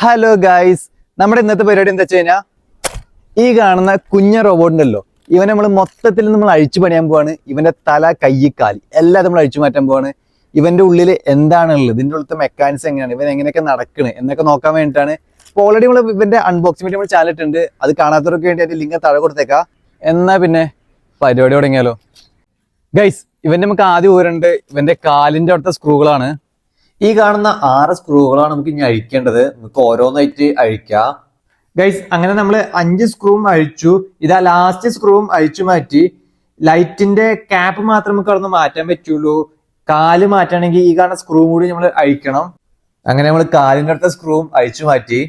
Hello guys, നമ്മുടെ ഇന്നത്തെ പരിപാടി എന്താ വെച്ച് കഴിഞ്ഞാൽ ഈ കാണുന്ന കുഞ്ഞ റോബോട്ട് ഉണ്ടല്ലോ, ഇവനെ നമ്മൾ മൊത്തത്തിൽ നമ്മൾ അഴിച്ചു പണിയാൻ പോവാണ്. ഇവന്റെ തല, കൈ, കാല് എല്ലാം നമ്മൾ അഴിച്ചു മാറ്റാൻ പോവാണ്. ഇവന്റെ ഉള്ളിൽ എന്താണുള്ളത്, ഇതിന്റെ ഉള്ളിലത്തെ മെക്കാനിസം എങ്ങനെയാണ്, ഇവൻ എങ്ങനെയൊക്കെ നടക്കണ് എന്നൊക്കെ നോക്കാൻ വേണ്ടിയിട്ടാണ്. ഇപ്പോൾ ഓൾറെഡി നമ്മൾ ഇവന്റെ അൺബോക്സിംഗ് വീഡിയോ നമ്മൾ ചാനൽ ഇട്ടുണ്ട്. അത് കാണാത്തവർക്ക് വേണ്ടി അതിന്റെ ലിങ്ക് താഴെ കൊടുത്തേക്കാം. എന്നാ പിന്നെ പരിപാടി തുടങ്ങിയാലോ ഗൈസ്. ഇവന്റെ നമുക്ക് ആദ്യം ഊരണ്ട് ഇവന്റെ കാലിന്റെ അവിടുത്തെ സ്ക്രൂകളാണ്. ഈ കാണുന്ന 6 സ്ക്രൂകളാണ് നമുക്ക് ഇനി അഴിക്കേണ്ടത്. നമുക്ക് ഓരോന്നായിട്ട് അഴിക്കാം ഗൈസ്. അങ്ങനെ നമ്മൾ 5 സ്ക്രൂവും അഴിച്ചു. ഇതാ ലാസ്റ്റ് സ്ക്രൂവും അഴിച്ചു മാറ്റി. ലൈറ്റിന്റെ ക്യാപ്പ് മാത്രം നമുക്ക് അവിടെ മാറ്റാൻ പറ്റുള്ളൂ. കാല് മാറ്റാണെങ്കിൽ ഈ കാണുന്ന സ്ക്രൂ കൂടി നമ്മൾ അഴിക്കണം. അങ്ങനെ നമ്മൾ കാലിന്റെ അടുത്ത സ്ക്രൂവും അഴിച്ചു മാറ്റി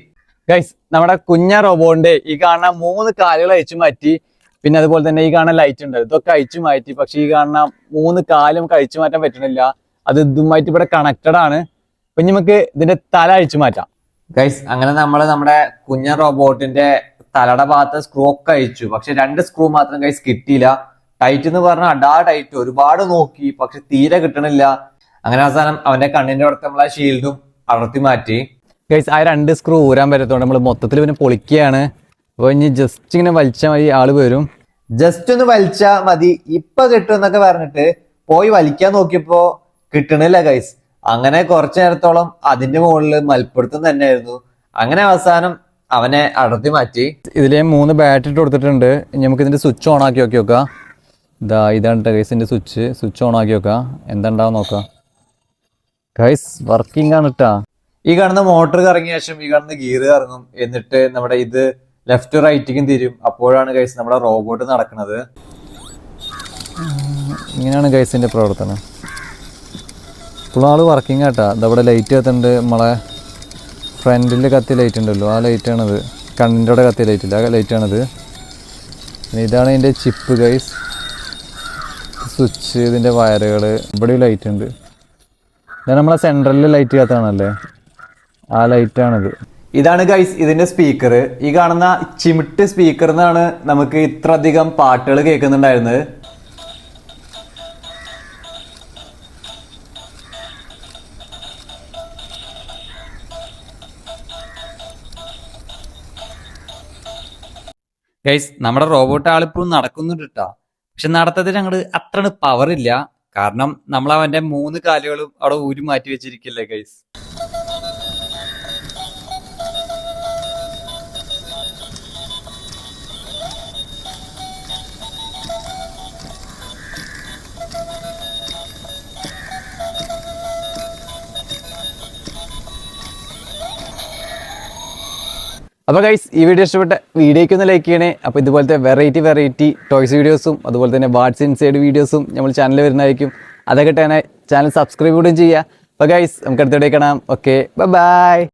ഗൈസ്. നമ്മുടെ കുഞ്ഞ റോബോട്ടിന്റെ ഈ കാണുന്ന 3 കാലുകൾ അഴിച്ചു മാറ്റി. പിന്നെ അതുപോലെ തന്നെ ഈ കാണുന്ന ലൈറ്റ് ഉണ്ട്, ഇതൊക്കെ അഴിച്ചു മാറ്റി. പക്ഷെ ഈ കാണുന്ന 3 കാലും നമുക്ക് അഴിച്ചു മാറ്റാൻ പറ്റണില്ല. അത് ഇതുമായിട്ട് ഇവിടെ കണക്റ്റഡ് ആണ്. അപ്പൊ നമുക്ക് ഇതിന്റെ തല അഴിച്ചു മാറ്റാം ഗൈസ്. അങ്ങനെ നമ്മുടെ കുഞ്ഞ റോബോട്ടിന്റെ തലയുടെ ഭാഗത്ത് സ്ക്രൂ ഒക്കെ അഴിച്ചു. പക്ഷെ 2 സ്ക്രൂ മാത്രം ഗൈസ് കിട്ടിയില്ല. ടൈറ്റ് എന്ന് പറഞ്ഞാൽ അടാ ടൈറ്റ്, ഒരുപാട് നോക്കി പക്ഷെ തീരെ കിട്ടണില്ല. അങ്ങനെ അവസാനം അവന്റെ കണ്ണിന്റെ അടുത്ത് നമ്മളെ ഷീൽഡും അടർത്തി മാറ്റി ഗൈസ്. ആ 2 സ്ക്രൂ ഊരാൻ പറ്റത്തോണ്ട് നമ്മൾ മൊത്തത്തിൽ പിന്നെ പൊളിക്കുകയാണ്. അപ്പൊ ഇനി ജസ്റ്റ് ഇങ്ങനെ വലിച്ചാൽ മതി, ആള് വരും. ജസ്റ്റ് ഒന്ന് വലിച്ചാ മതി, ഇപ്പൊ കിട്ടും എന്നൊക്കെ പറഞ്ഞിട്ട് പോയി വലിക്കാൻ നോക്കിയപ്പോ കിട്ടണില്ല ഗൈസ്. അങ്ങനെ കുറച്ചു നേരത്തോളം അതിന്റെ മുകളിൽ മൽപ്പിടുത്തം തന്നെയായിരുന്നു. അങ്ങനെ അവസാനം അവനെ അടർത്തി മാറ്റി. ഇതിലെ 3 ബാറ്ററി ഇട്ട് കൊടുത്തിട്ടുണ്ട്. ഇനി നമുക്ക് ഇതിന്റെ സ്വിച്ച് ഓൺ ആക്കി നോക്കാം. ഇതാണ് ഗൈസ് ഇതിന്റെ സ്വിച്ച് ഓൺ ആക്കി നോക്കാം. എന്താ ഉണ്ടാവും നോക്കാം ഗൈസ്. വർക്കിംഗ് ആണ് കേട്ടാ. ഈ കാണുന്ന മോട്ടർ കറങ്ങിയ ശേഷം ഈ കാണുന്ന ഗിയർ കറങ്ങും. എന്നിട്ട് നമ്മുടെ ഇത് ലെഫ്റ്റ് റൈറ്റിക്കും തിരും. അപ്പോഴാണ് ഗൈസ് നമ്മുടെ റോബോട്ട് നടക്കുന്നത്. ഇങ്ങനെയാണ് ഗൈസിന്റെ പ്രവർത്തനം. ഇപ്പോൾ ആള് വർക്കിംഗ് ആട്ടാ. ഇതവിടെ ലൈറ്റ് കത്തുണ്ട്. നമ്മളെ ഫ്രണ്ടിൽ കത്തിയ ലൈറ്റ് ഉണ്ടല്ലോ, ആ ലൈറ്റാണത്. കണ്ണിൻ്റെ അവിടെ കത്തിയ ലൈറ്റ് ഇല്ല, ആ ലൈറ്റാണത്. ഇതാണ് ഇതിൻ്റെ ചിപ്പ് ഗൈസ്. സ്വിച്ച്, ഇതിൻ്റെ വയറുകൾ, ഇവിടെ ലൈറ്റ് ഉണ്ട്. ഇതാണ് നമ്മളെ സെൻട്രലിൽ ലൈറ്റ് കത്താണല്ലേ, ആ ലൈറ്റാണിത്. ഇതാണ് ഗൈസ് ഇതിന്റെ സ്പീക്കർ. ഈ കാണുന്ന ചിമിട്ട് സ്പീക്കർ എന്നാണ് നമുക്ക് ഇത്ര അധികം പാട്ടുകൾ കേൾക്കുന്നുണ്ടായിരുന്നത്. ഗൈസ് നമ്മുടെ റോബോട്ട് ആളിപ്പോഴും നടക്കുന്നുണ്ട് കേട്ടോ. പക്ഷെ നടത്തത്തിൽ അങ്ങോട്ട് അത്ര പവർ ഇല്ല. കാരണം നമ്മൾ അവന്റെ 3 കാലുകളും അവിടെ ഊരി മാറ്റി വെച്ചിരിക്കില്ലേ ഗൈസ്. അപ്പോൾ ഗൈസ് ഈ വീഡിയോ ഇഷ്ടപ്പെട്ട വീഡിയോയ്ക്ക് ഒന്ന് ലൈക്ക് ചെയ്യണേ. അപ്പോൾ ഇതുപോലത്തെ വെറൈറ്റി ടോയ്സ് വീഡിയോസും അതുപോലെ തന്നെ വാട്സ് ഇൻസൈഡ് വീഡിയോസും നമ്മൾ ചാനലിൽ വരുന്നതായിരിക്കും. അതൊക്കെ തന്നെ ചാനൽ സബ്സ്ക്രൈബ് കൂടെ ചെയ്യുക. അപ്പോൾ ഗൈസ് നമുക്ക് അടുത്ത വീഡിയോ കാണാം. Okay, by.